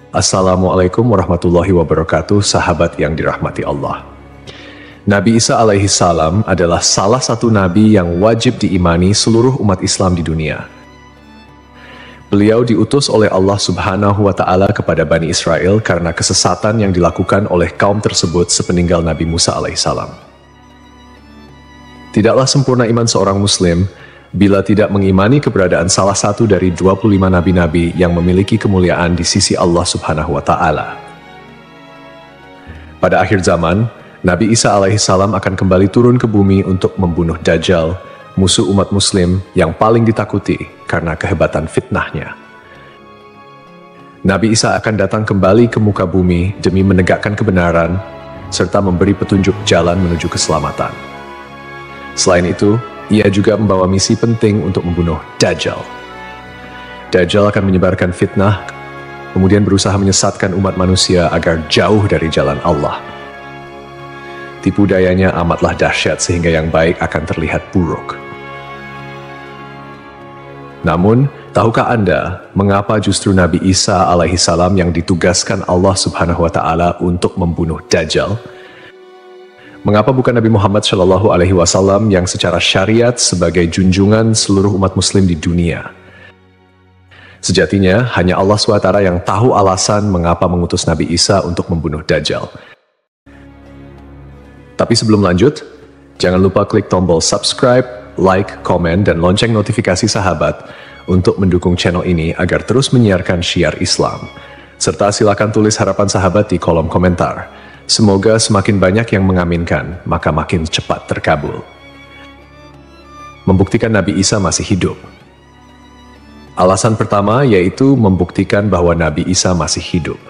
Assalamualaikum warahmatullahi wabarakatuh, sahabat yang dirahmati Allah. Nabi Isa alaihi salam adalah salah satu nabi yang wajib diimani seluruh umat Islam di dunia. Beliau diutus oleh Allah Subhanahu wa Ta'ala kepada Bani Israel karena kesesatan yang dilakukan oleh kaum tersebut sepeninggal Nabi Musa alaihi salam. Tidaklah sempurna iman seorang Muslim bila tidak mengimani keberadaan salah satu dari 25 nabi-nabi yang memiliki kemuliaan di sisi Allah Subhanahu wa Ta'ala. Pada akhir zaman, Nabi Isa alaihi salam akan kembali turun ke bumi untuk membunuh Dajjal, musuh umat Muslim yang paling ditakuti karena kehebatan fitnahnya. Nabi Isa akan datang kembali ke muka bumi demi menegakkan kebenaran serta memberi petunjuk jalan menuju keselamatan. Selain itu, ia juga membawa misi penting untuk membunuh Dajjal. Dajjal akan menyebarkan fitnah, kemudian berusaha menyesatkan umat manusia agar jauh dari jalan Allah. Tipu dayanya amatlah dahsyat sehingga yang baik akan terlihat buruk. Namun, tahukah Anda mengapa justru Nabi Isa alaihi salam yang ditugaskan Allah Subhanahu wa Ta'ala untuk membunuh Dajjal? Mengapa bukan Nabi Muhammad Shallallahu Alaihi Wasallam yang secara syariat sebagai junjungan seluruh umat Muslim di dunia? Sejatinya, hanya Allah SWT yang tahu alasan mengapa mengutus Nabi Isa untuk membunuh Dajjal. Tapi sebelum lanjut, jangan lupa klik tombol subscribe, like, komen, dan lonceng notifikasi sahabat untuk mendukung channel ini agar terus menyiarkan syiar Islam. Serta silakan tulis harapan sahabat di kolom komentar. Semoga semakin banyak yang mengaminkan, maka makin cepat terkabul. Membuktikan Nabi Isa masih hidup. Alasan pertama yaitu membuktikan bahwa Nabi Isa masih hidup.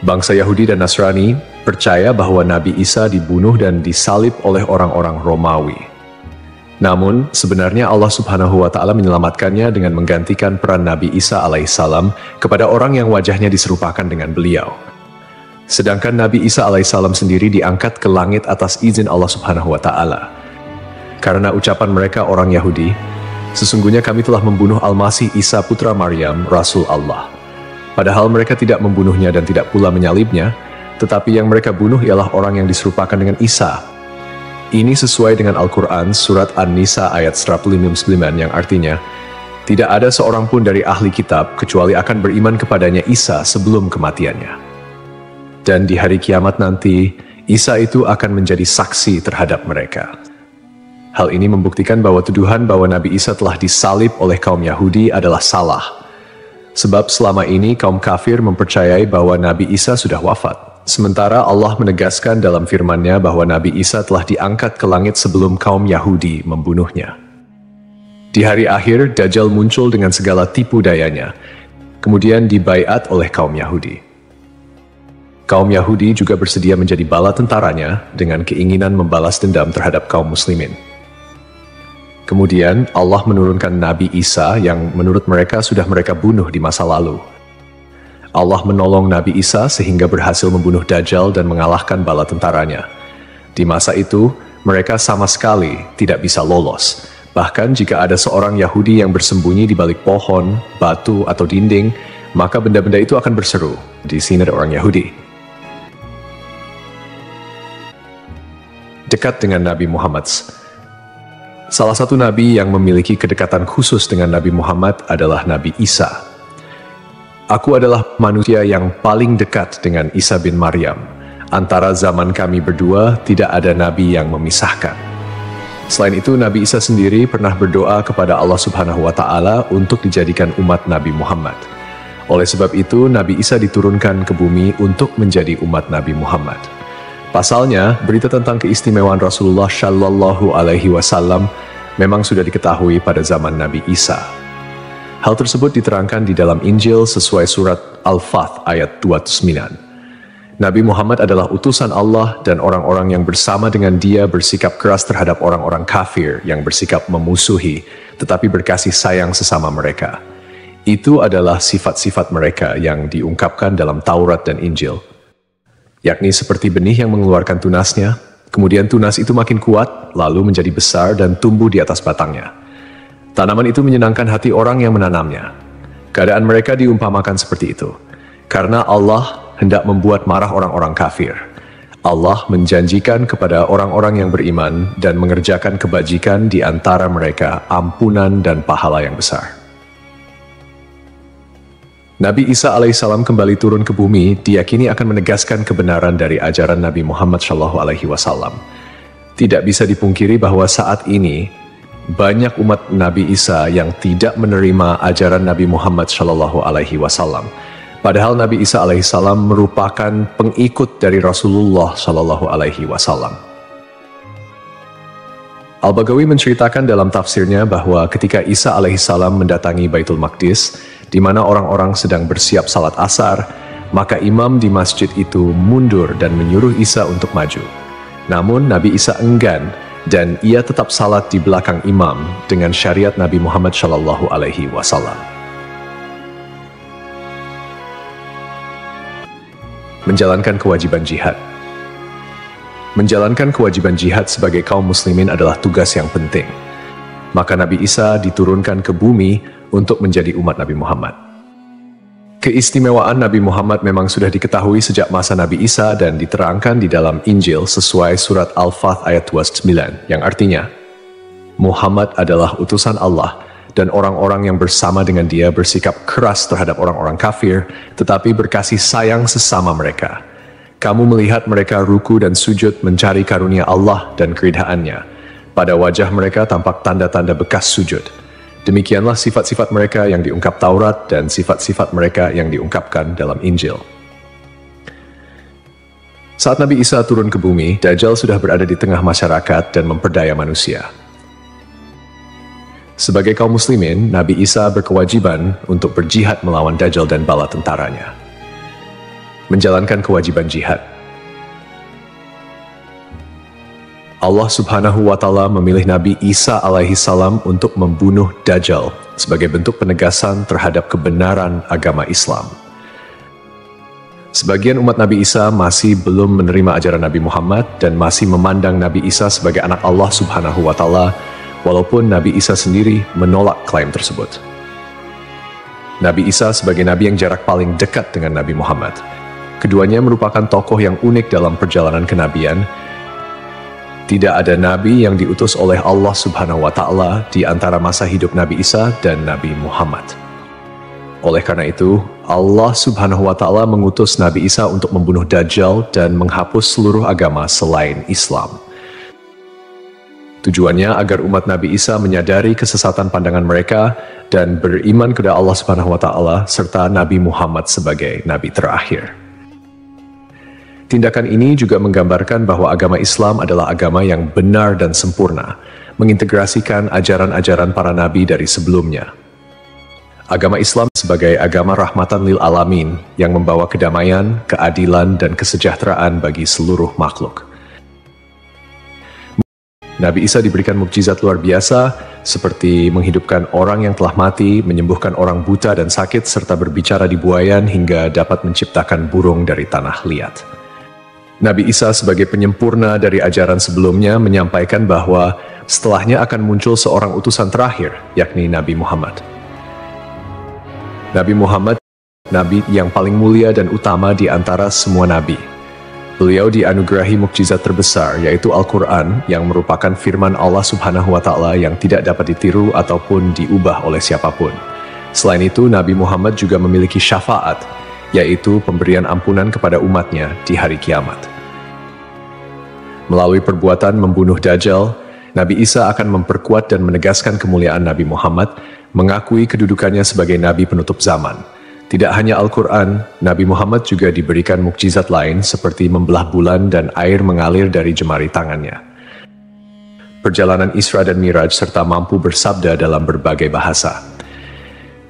Bangsa Yahudi dan Nasrani percaya bahwa Nabi Isa dibunuh dan disalib oleh orang-orang Romawi. Namun, sebenarnya Allah Subhanahu wa Ta'ala menyelamatkannya dengan menggantikan peran Nabi Isa alaihissalam kepada orang yang wajahnya diserupakan dengan beliau. Sedangkan Nabi Isa alaihissalam sendiri diangkat ke langit atas izin Allah Subhanahu wa Ta'ala. Karena ucapan mereka orang Yahudi, sesungguhnya kami telah membunuh Al-Masih Isa putra Maryam, Rasul Allah. Padahal mereka tidak membunuhnya dan tidak pula menyalibnya, tetapi yang mereka bunuh ialah orang yang diserupakan dengan Isa. Ini sesuai dengan Al-Quran surat An-Nisa ayat 159 yang artinya, tidak ada seorang pun dari ahli kitab kecuali akan beriman kepadanya Isa sebelum kematiannya. Dan di hari kiamat nanti, Isa itu akan menjadi saksi terhadap mereka. Hal ini membuktikan bahwa tuduhan bahwa Nabi Isa telah disalib oleh kaum Yahudi adalah salah. Sebab selama ini kaum kafir mempercayai bahwa Nabi Isa sudah wafat. Sementara Allah menegaskan dalam firman-Nya bahwa Nabi Isa telah diangkat ke langit sebelum kaum Yahudi membunuhnya. Di hari akhir, Dajjal muncul dengan segala tipu dayanya, kemudian dibaiat oleh kaum Yahudi. Kaum Yahudi juga bersedia menjadi bala tentaranya dengan keinginan membalas dendam terhadap kaum muslimin. Kemudian Allah menurunkan Nabi Isa yang menurut mereka sudah mereka bunuh di masa lalu. Allah menolong Nabi Isa sehingga berhasil membunuh Dajjal dan mengalahkan bala tentaranya. Di masa itu, mereka sama sekali tidak bisa lolos. Bahkan jika ada seorang Yahudi yang bersembunyi di balik pohon, batu, atau dinding, maka benda-benda itu akan berseru, "Di sini ada orang Yahudi." Dekat dengan Nabi Muhammad. Salah satu nabi yang memiliki kedekatan khusus dengan Nabi Muhammad adalah Nabi Isa. Aku adalah manusia yang paling dekat dengan Isa bin Maryam. Antara zaman kami berdua tidak ada nabi yang memisahkan. Selain itu, Nabi Isa sendiri pernah berdoa kepada Allah Subhanahu wa Ta'ala untuk dijadikan umat Nabi Muhammad. Oleh sebab itu, Nabi Isa diturunkan ke bumi untuk menjadi umat Nabi Muhammad. Pasalnya, berita tentang keistimewaan Rasulullah Shallallahu Alaihi Wasallam memang sudah diketahui pada zaman Nabi Isa. Hal tersebut diterangkan di dalam Injil sesuai surat Al-Fath ayat 29. Nabi Muhammad adalah utusan Allah dan orang-orang yang bersama dengan dia bersikap keras terhadap orang-orang kafir yang bersikap memusuhi, tetapi berkasih sayang sesama mereka. Itu adalah sifat-sifat mereka yang diungkapkan dalam Taurat dan Injil. Yakni seperti benih yang mengeluarkan tunasnya, kemudian tunas itu makin kuat, lalu menjadi besar dan tumbuh di atas batangnya. Tanaman itu menyenangkan hati orang yang menanamnya. Keadaan mereka diumpamakan seperti itu. Karena Allah hendak membuat marah orang-orang kafir. Allah menjanjikan kepada orang-orang yang beriman dan mengerjakan kebajikan di antara mereka ampunan dan pahala yang besar. Nabi Isa alaihissalam kembali turun ke bumi diyakini akan menegaskan kebenaran dari ajaran Nabi Muhammad SAW. Tidak bisa dipungkiri bahwa saat ini banyak umat Nabi Isa yang tidak menerima ajaran Nabi Muhammad SAW. Padahal Nabi Isa alaihissalam merupakan pengikut dari Rasulullah SAW. Al-Baghawi menceritakan dalam tafsirnya bahwa ketika Isa alaihissalam mendatangi Baitul Maqdis, di mana orang-orang sedang bersiap salat asar, maka imam di masjid itu mundur dan menyuruh Isa untuk maju. Namun Nabi Isa enggan dan ia tetap salat di belakang imam dengan syariat Nabi Muhammad SAW. Menjalankan kewajiban jihad. Menjalankan kewajiban jihad sebagai kaum muslimin adalah tugas yang penting. Maka Nabi Isa diturunkan ke bumi untuk menjadi umat Nabi Muhammad. Keistimewaan Nabi Muhammad memang sudah diketahui sejak masa Nabi Isa dan diterangkan di dalam Injil sesuai surat Al-Fath ayat 29, yang artinya, Muhammad adalah utusan Allah dan orang-orang yang bersama dengan dia bersikap keras terhadap orang-orang kafir, tetapi berkasih sayang sesama mereka. Kamu melihat mereka ruku dan sujud mencari karunia Allah dan keridhaannya. Pada wajah mereka tampak tanda-tanda bekas sujud. Demikianlah sifat-sifat mereka yang diungkap Taurat dan sifat-sifat mereka yang diungkapkan dalam Injil. Saat Nabi Isa turun ke bumi, Dajjal sudah berada di tengah masyarakat dan memperdaya manusia. Sebagai kaum muslimin, Nabi Isa berkewajiban untuk berjihad melawan Dajjal dan bala tentaranya. Menjalankan kewajiban jihad. Allah Subhanahu wa Ta'ala memilih Nabi Isa alaihissalam untuk membunuh Dajjal sebagai bentuk penegasan terhadap kebenaran agama Islam. Sebagian umat Nabi Isa masih belum menerima ajaran Nabi Muhammad dan masih memandang Nabi Isa sebagai anak Allah Subhanahu wa Ta'ala, walaupun Nabi Isa sendiri menolak klaim tersebut. Nabi Isa sebagai nabi yang jarak paling dekat dengan Nabi Muhammad. Keduanya merupakan tokoh yang unik dalam perjalanan kenabian. Tidak ada nabi yang diutus oleh Allah Subhanahu wa Ta'ala di antara masa hidup Nabi Isa dan Nabi Muhammad. Oleh karena itu, Allah Subhanahu wa Ta'ala mengutus Nabi Isa untuk membunuh Dajjal dan menghapus seluruh agama selain Islam. Tujuannya agar umat Nabi Isa menyadari kesesatan pandangan mereka dan beriman kepada Allah Subhanahu wa Ta'ala serta Nabi Muhammad sebagai nabi terakhir. Tindakan ini juga menggambarkan bahwa agama Islam adalah agama yang benar dan sempurna, mengintegrasikan ajaran-ajaran para nabi dari sebelumnya. Agama Islam sebagai agama rahmatan lil alamin yang membawa kedamaian, keadilan, dan kesejahteraan bagi seluruh makhluk. Nabi Isa diberikan mukjizat luar biasa seperti menghidupkan orang yang telah mati, menyembuhkan orang buta dan sakit, serta berbicara di buayan hingga dapat menciptakan burung dari tanah liat. Nabi Isa sebagai penyempurna dari ajaran sebelumnya menyampaikan bahwa setelahnya akan muncul seorang utusan terakhir, yakni Nabi Muhammad. Nabi Muhammad, nabi yang paling mulia dan utama di antara semua nabi. Beliau dianugerahi mukjizat terbesar, yaitu Al-Quran, yang merupakan firman Allah Subhanahu wa Ta'ala yang tidak dapat ditiru ataupun diubah oleh siapapun. Selain itu, Nabi Muhammad juga memiliki syafaat, yaitu pemberian ampunan kepada umatnya di hari kiamat. Melalui perbuatan membunuh Dajjal, Nabi Isa akan memperkuat dan menegaskan kemuliaan Nabi Muhammad, mengakui kedudukannya sebagai nabi penutup zaman. Tidak hanya Al-Quran, Nabi Muhammad juga diberikan mukjizat lain seperti membelah bulan dan air mengalir dari jemari tangannya. Perjalanan Isra dan Miraj serta mampu bersabda dalam berbagai bahasa.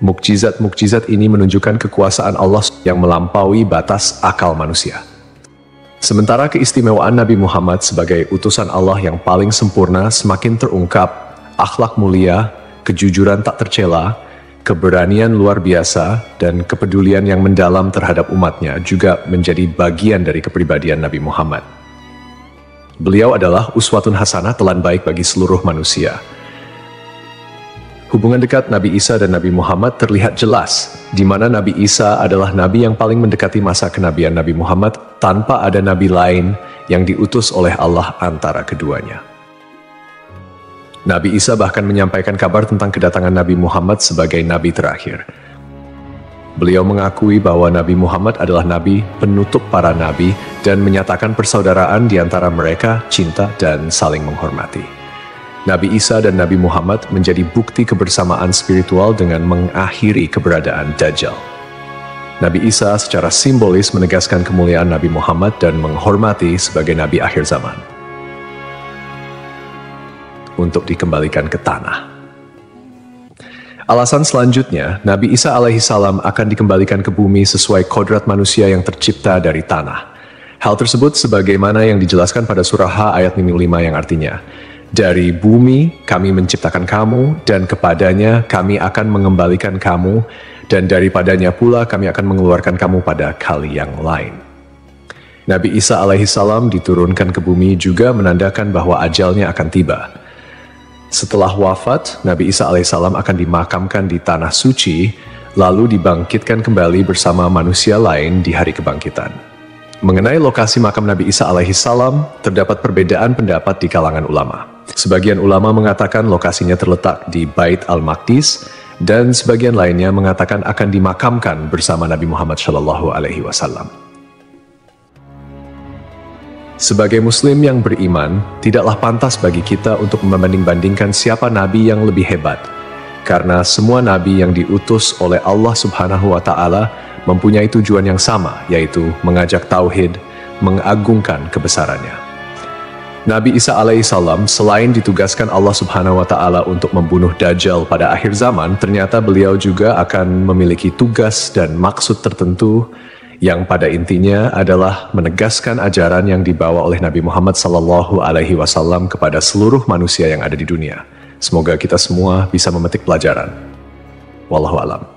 Mukjizat-mukjizat ini menunjukkan kekuasaan Allah yang melampaui batas akal manusia. Sementara keistimewaan Nabi Muhammad sebagai utusan Allah yang paling sempurna semakin terungkap, akhlak mulia, kejujuran tak tercela, keberanian luar biasa, dan kepedulian yang mendalam terhadap umatnya juga menjadi bagian dari kepribadian Nabi Muhammad. Beliau adalah uswatun hasanah, telan baik bagi seluruh manusia. Hubungan dekat Nabi Isa dan Nabi Muhammad terlihat jelas, di mana Nabi Isa adalah nabi yang paling mendekati masa kenabian Nabi Muhammad tanpa ada nabi lain yang diutus oleh Allah antara keduanya. Nabi Isa bahkan menyampaikan kabar tentang kedatangan Nabi Muhammad sebagai nabi terakhir. Beliau mengakui bahwa Nabi Muhammad adalah nabi penutup para nabi dan menyatakan persaudaraan di antara mereka, cinta dan saling menghormati. Nabi Isa dan Nabi Muhammad menjadi bukti kebersamaan spiritual dengan mengakhiri keberadaan Dajjal. Nabi Isa secara simbolis menegaskan kemuliaan Nabi Muhammad dan menghormati sebagai nabi akhir zaman. Untuk dikembalikan ke tanah. Alasan selanjutnya, Nabi Isa alaihissalam akan dikembalikan ke bumi sesuai kodrat manusia yang tercipta dari tanah. Hal tersebut sebagaimana yang dijelaskan pada surah H ayat 5 yang artinya, dari bumi kami menciptakan kamu, dan kepadanya kami akan mengembalikan kamu, dan daripadanya pula kami akan mengeluarkan kamu pada kali yang lain. Nabi Isa alaihissalam diturunkan ke bumi juga menandakan bahwa ajalnya akan tiba. Setelah wafat, Nabi Isa alaihissalam akan dimakamkan di tanah suci, lalu dibangkitkan kembali bersama manusia lain di hari kebangkitan. Mengenai lokasi makam Nabi Isa alaihissalam, terdapat perbedaan pendapat di kalangan ulama. Sebagian ulama mengatakan lokasinya terletak di Bait al-Maqdis, dan sebagian lainnya mengatakan akan dimakamkan bersama Nabi Muhammad SAW. Sebagai muslim yang beriman, tidaklah pantas bagi kita untuk membanding-bandingkan siapa nabi yang lebih hebat, karena semua nabi yang diutus oleh Allah Subhanahu wa Ta'ala mempunyai tujuan yang sama, yaitu mengajak tauhid, mengagungkan kebesarannya. Nabi Isa alaihissalam selain ditugaskan Allah Subhanahu wa Ta'ala untuk membunuh Dajjal pada akhir zaman, ternyata beliau juga akan memiliki tugas dan maksud tertentu yang pada intinya adalah menegaskan ajaran yang dibawa oleh Nabi Muhammad SAW kepada seluruh manusia yang ada di dunia. Semoga kita semua bisa memetik pelajaran. Wallahu a'lam.